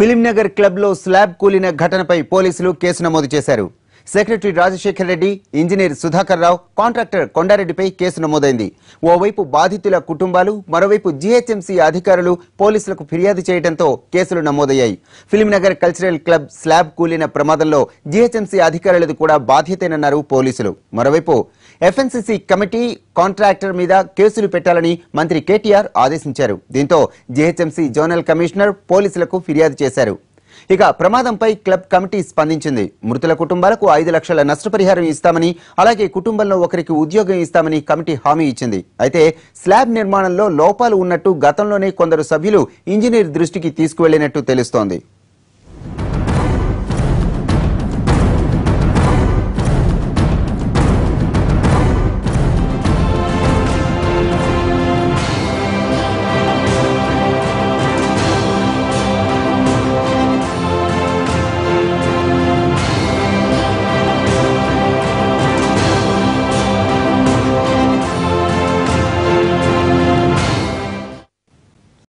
Film Nagar club లో slab కూలిన ఘటనపై పోలీసులు కేసు నమోదు చేశారు. సెక్రటరీ రాజశేఖర్ రెడ్డి, ఇంజనీర్ సుధాకర్ రావు, కాంట్రాక్టర్ కొండారెడ్డిపై కేసు నమోదైంది. ఓవైపు బాధితుల కుటుంబాలు, మరోవైపు జీహెచ్ఎంసీ అధికారులు పోలీసులకు ఫిర్యాదు చేయడంతో కేసులు నమోదయ్యాయి. ఫిలింనగర్ కల్చరల్ క్లబ్ స్లాబ్ కూలిన ప్రమాదంలో జీహెచ్ఎంసీ అధికారులది కూడా బాధ్యతేనన్నారు పోలీసులు. మరోవైపు ఎఫ్ఎన్సీసీ కమిటీ, కాంట్రాక్టర్ మీద కేసులు పెట్టాలని మంత్రి కేటీఆర్ ఆదేశించారు. దీంతో జీహెచ్ఎంసీ జోనల్ కమిషనర్ పోలీసులకు ఫిర్యాదు చేశారు. ఇక ప్రమాదంపై క్లబ్ కమిటీ స్పందించింది. మృతుల కుటుంబాలకు 5 లక్షల నష్టపరిహారం ఇస్తామని, అలాగే కుటుంబంలో ఒకరికి ఉద్యోగం ఇస్తామని కమిటీ హామీ ఇచ్చింది. అయితే స్లాబ్ నిర్మాణంలో లోపాలు ఉన్నట్టు గతంలోనే కొందరు సభ్యులు ఇంజనీర్ దృష్టికి తీసుకువెళ్లినట్టు తెలుస్తోంది.